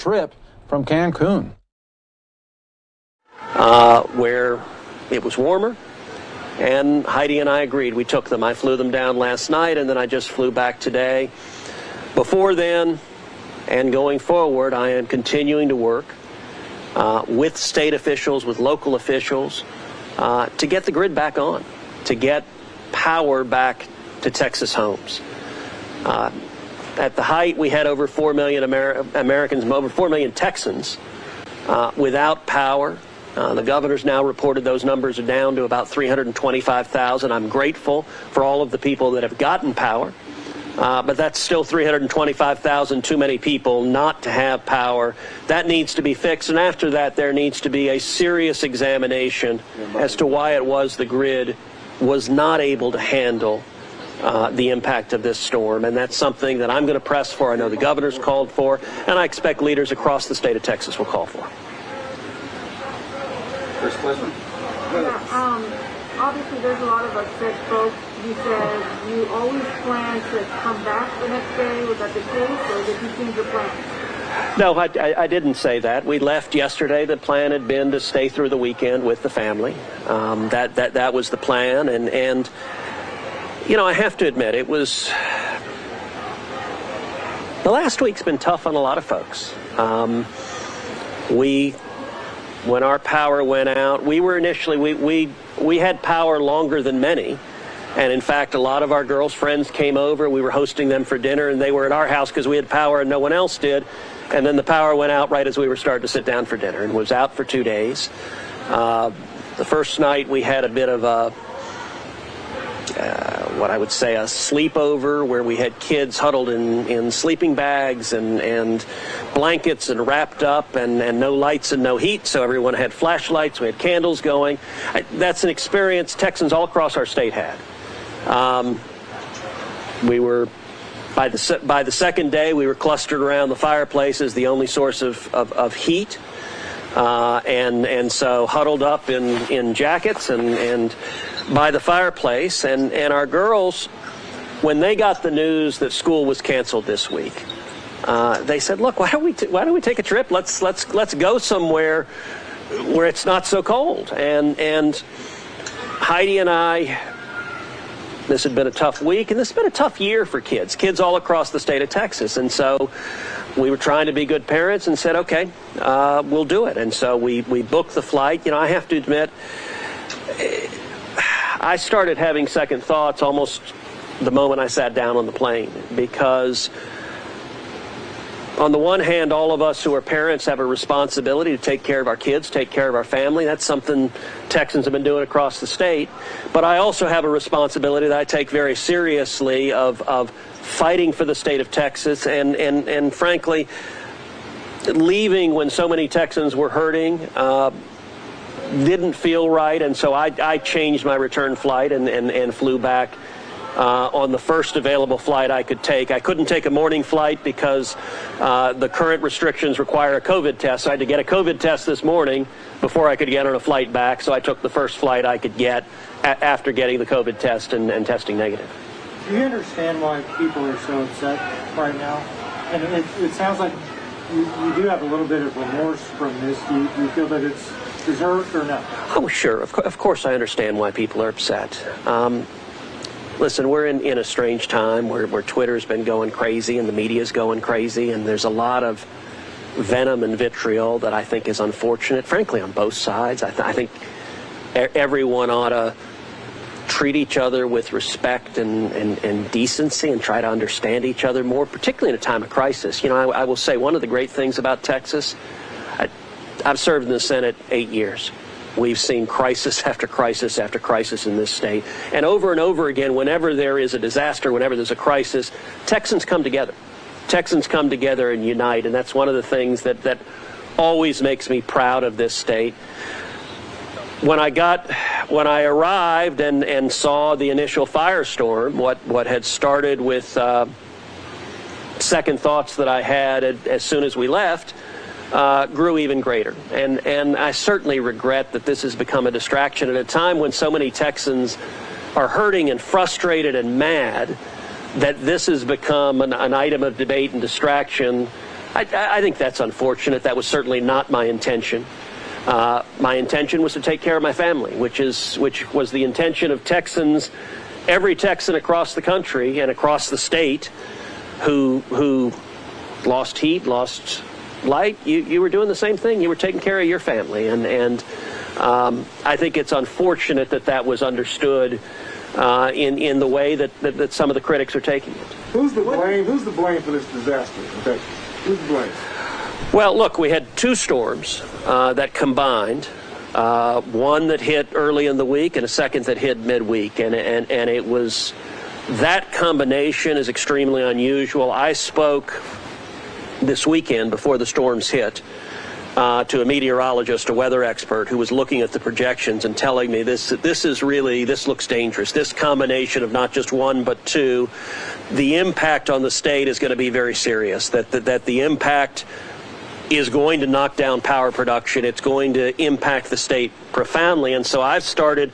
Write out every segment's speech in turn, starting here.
trip from Cancun. Where it was warmer, and Heidi and I agreed. We took them. I flew them down last night, and then I just flew back today. Before then, and going forward, I am continuing to work with state officials, with local officials, to get the grid back on, to get power back to Texas homes. At the height, we had over 4 million Americans, over 4 million Texans without power. The governor's now reported those numbers are down to about 325,000. I'm grateful for all of the people that have gotten power, but that's still 325,000 too many people not to have power. That needs to be fixed, and after that, there needs to be a serious examination as to why it was the grid was not able to handle the impact of this storm, and that's something that I'm going to press for. I know the governor's called for, and I expect leaders across the state of Texas will call for. First question. Yeah, obviously there's a lot of upset folks. You said you always plan to come back the next day. Was that the case, or did you change your plan? No, I didn't say that. We left yesterday. The plan had been to stay through the weekend with the family. That was the plan, and you know, I have to admit, it was, the last week's been tough on a lot of folks. When our power went out, we were initially, we had power longer than many. And in fact, a lot of our girls' friends came over. We were hosting them for dinner, and they were at our house because we had power and no one else did. And then the power went out right as we were starting to sit down for dinner, and was out for 2 days. The first night we had a bit of a, what I would say, a sleepover where we had kids huddled in sleeping bags and blankets and wrapped up, and no lights and no heat, so everyone had flashlights. We had candles going. That's an experience Texans all across our state had. We were, by the second day, we were clustered around the fireplace as the only source of heat. And so huddled up in jackets and by the fireplace, and our girls, when they got the news that school was canceled this week, they said, "Look, why don't we take a trip? Let's go somewhere where it's not so cold." And Heidi and I, this had been a tough week, and this has been a tough year for kids all across the state of Texas, and so we were trying to be good parents and said, okay, we'll do it. And so we booked the flight. You know, I have to admit, I started having second thoughts almost the moment I sat down on the plane, because on the one hand, all of us who are parents have a responsibility to take care of our kids, take care of our family. That's something Texans have been doing across the state. But I also have a responsibility that I take very seriously of fighting for the state of Texas, and frankly, leaving when so many Texans were hurting didn't feel right, and so I changed my return flight and flew back on the first available flight I could take. I couldn't take a morning flight because the current restrictions require a COVID test. So I had to get a COVID test this morning before I could get on a flight back, so I took the first flight I could get after getting the COVID test and testing negative. Do you understand why people are so upset right now? And it sounds like you do have a little bit of remorse from this. Do you feel that it's deserved or not? Oh, sure. Of course I understand why people are upset. Listen, we're in a strange time where Twitter's been going crazy and the media's going crazy, and there's a lot of venom and vitriol that I think is unfortunate, frankly, on both sides. I think everyone ought to treat each other with respect and decency and try to understand each other more, particularly in a time of crisis. You know, I will say one of the great things about Texas, I've served in the Senate 8 years. We've seen crisis after crisis after crisis in this state. And over again, whenever there is a disaster, whenever there's a crisis, Texans come together. Texans come together and unite, and that's one of the things that always makes me proud of this state. When I arrived and saw the initial firestorm, what had started with second thoughts that I had as soon as we left, grew even greater. And I certainly regret that this has become a distraction at a time when so many Texans are hurting and frustrated and mad, that this has become an item of debate and distraction I think that's unfortunate. That was certainly not my intention. My intention was to take care of my family, which was the intention of Texans, every Texan across the country and across the state who lost heat, lost light. You were doing the same thing. You were taking care of your family, and I think it's unfortunate that was understood in the way that some of the critics are taking it. Who's the blame? Who's the blame for this disaster? Okay. Who's the blame? Well, look, we had two storms that combined. One that hit early in the week and a second that hit midweek, and it was, that combination is extremely unusual. I spoke this weekend before the storms hit to a meteorologist, a weather expert, who was looking at the projections and telling me this looks dangerous. This combination of not just one but two, the impact on the state is going to be very serious. That the impact is going to knock down power production. It's going to impact the state profoundly. And so I've started,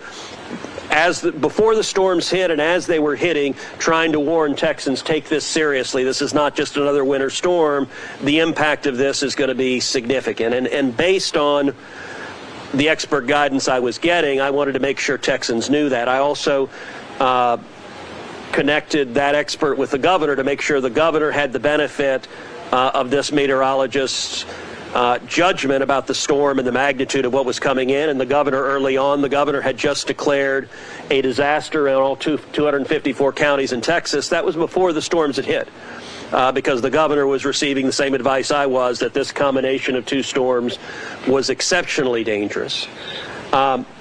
before the storms hit and as they were hitting, trying to warn Texans, take this seriously. This is not just another winter storm. The impact of this is going to be significant. And based on the expert guidance I was getting, I wanted to make sure Texans knew that. I also connected that expert with the governor to make sure the governor had the benefit of this meteorologist's judgment about the storm and the magnitude of what was coming in. And the governor, early on, the governor had just declared a disaster in all 254 counties in Texas. That was before the storms had hit, because the governor was receiving the same advice I was, that this combination of two storms was exceptionally dangerous.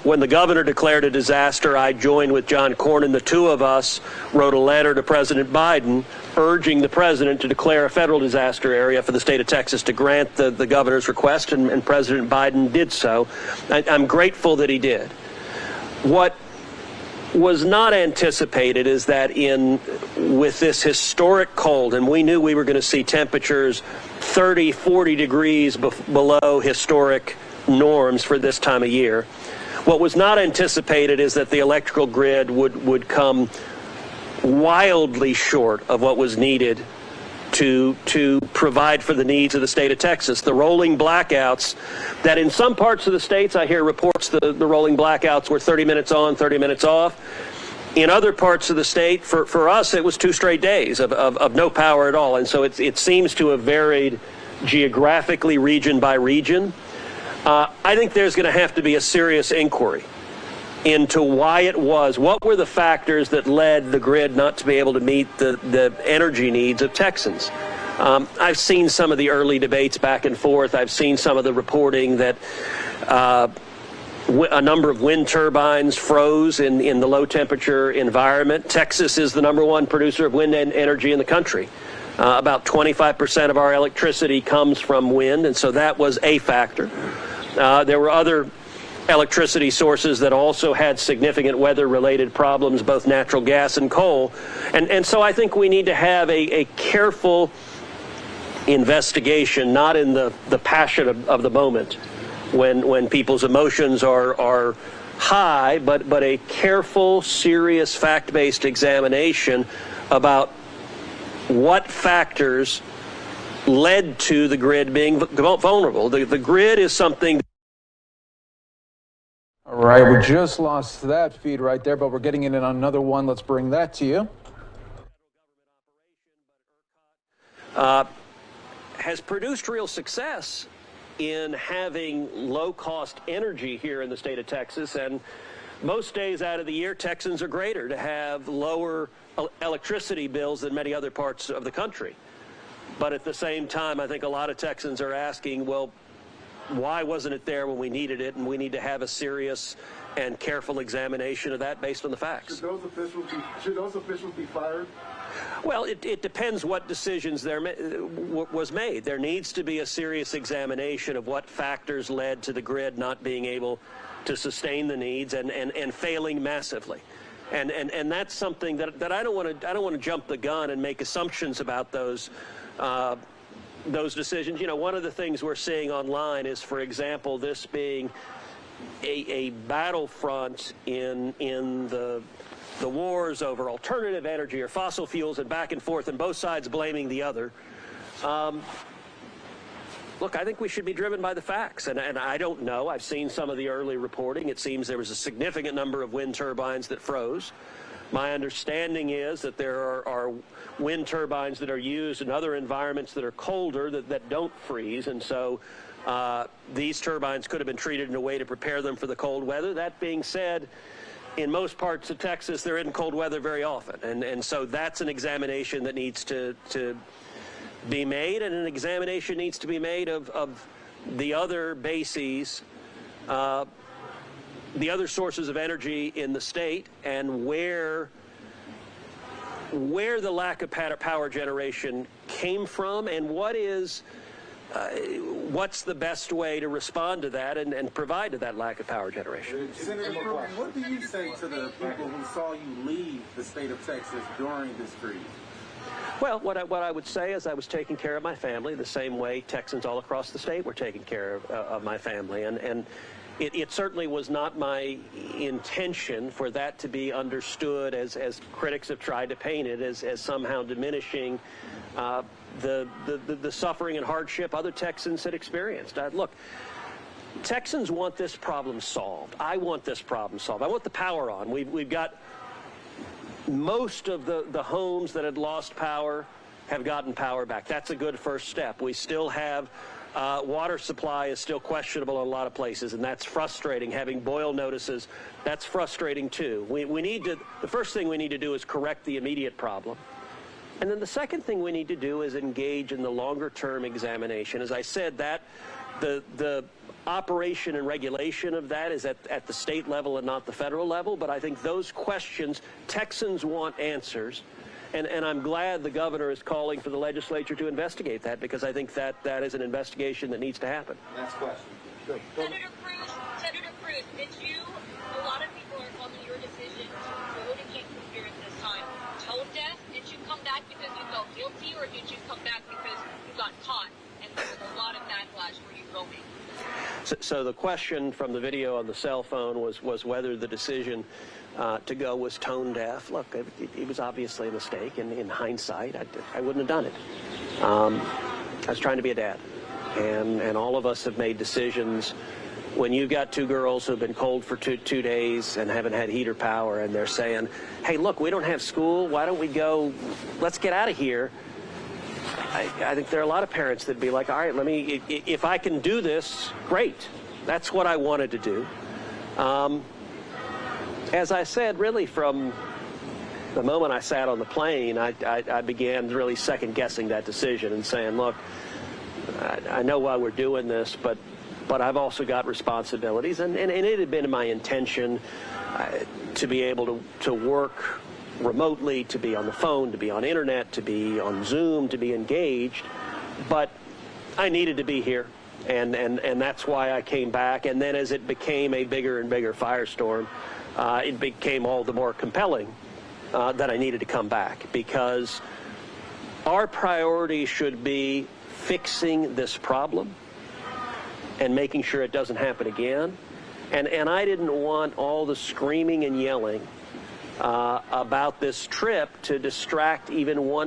When the governor declared a disaster, I joined with John Cornyn. The two of us wrote a letter to President Biden urging the president to declare a federal disaster area for the state of Texas, to grant the governor's request, and President Biden did so. I'm grateful that he did. What was not anticipated is that with this historic cold, and we knew we were going to see temperatures 30, 40 degrees below historic norms for this time of year. What was not anticipated is that the electrical grid would come wildly short of what was needed to provide for the needs of the state of Texas. The rolling blackouts that in some parts of the states, I hear reports the rolling blackouts were 30 minutes on, 30 minutes off. In other parts of the state, for us, it was 2 straight days of no power at all. And so it seems to have varied geographically, region by region. I think there's going to have to be a serious inquiry into why it was. What were the factors that led the grid not to be able to meet the energy needs of Texans? I've seen some of the early debates back and forth. I've seen some of the reporting that a number of wind turbines froze in the low temperature environment. Texas is the #1 producer of wind energy in the country. About 25% of our electricity comes from wind, and so that was a factor. There were other electricity sources that also had significant weather-related problems, both natural gas and coal. And so I think we need to have a careful investigation, not in the passion of the moment when people's emotions are high, but a careful, serious, fact-based examination about what factors led to the grid being vulnerable. The grid is something. All right, we just lost that feed right there, but we're getting in on another one. Let's bring that to you. Has produced real success in having low-cost energy here in the state of Texas, and most days out of the year, Texans are greater to have lower electricity bills than many other parts of the country. But at the same time, I think a lot of Texans are asking, well, why wasn't it there when we needed it? And we need to have a serious and careful examination of that based on the facts. Should those officials be fired? Well, it depends what decisions was made. There needs to be a serious examination of what factors led to the grid not being able to sustain the needs and failing massively. And that's something that I don't want to jump the gun and make assumptions about those decisions. You know, one of the things we're seeing online is, for example, this being a battlefront in the wars over alternative energy or fossil fuels, and back and forth, and both sides blaming the other. Look, I think we should be driven by the facts, and I don't know. I've seen some of the early reporting. It seems there was a significant number of wind turbines that froze. My understanding is that there are wind turbines that are used in other environments that are colder that don't freeze, and so these turbines could have been treated in a way to prepare them for the cold weather. That being said, in most parts of Texas, they're in cold weather very often, and so that's an examination that needs to be made, and an examination needs to be made of the other bases, the other sources of energy in the state, and where the lack of power generation came from, and what's the best way to respond to that and provide to that lack of power generation. Senator McCoy, what do you say to the people who saw you leave the state of Texas during this freeze? Well, what I would say is I was taking care of my family the same way Texans all across the state were taking care of my family. And it certainly was not my intention for that to be understood as critics have tried to paint it as somehow diminishing the suffering and hardship other Texans had experienced. Look, Texans want this problem solved. I want this problem solved. I want the power on. We've got most of the homes that had lost power have gotten power back. That's a good first step. We still have water supply is still questionable in a lot of places, and that's frustrating. Having boil notices, that's frustrating too. We need to, the first thing we need to do is correct the immediate problem. And then the second thing we need to do is engage in the longer term examination. As I said, that the operation and regulation of that is at the state level and not the federal level, but I think those questions, Texans want answers, and I'm glad the governor is calling for the legislature to investigate that, because I think that is an investigation that needs to happen. Next question. Senator Cruz, did you, a lot of people are calling your decision to go to Cancun here at this time tone deaf? Did you come back because you felt guilty, or did you come back because you got caught and there was a lot of backlash for you going? So the question from the video on the cell phone was whether the decision to go was tone deaf. Look, it was obviously a mistake, and in hindsight, I wouldn't have done it. I was trying to be a dad, and all of us have made decisions. When you've got two girls who've been cold for two days and haven't had heater power, and they're saying, hey, look, we don't have school, why don't we go, let's get out of here. I think there are a lot of parents that'd be like, all right, if I can do this, great. That's what I wanted to do. As I said, really from the moment I sat on the plane, I began really second guessing that decision and saying, look, I know why we're doing this, but I've also got responsibilities, and it had been my intention to be able to work remotely, to be on the phone, to be on internet, to be on Zoom, to be engaged, but I needed to be here, and that's why I came back. And then as it became a bigger and bigger firestorm, it became all the more compelling that I needed to come back, because our priority should be fixing this problem and making sure it doesn't happen again. And I didn't want all the screaming and yelling about this trip to distract even one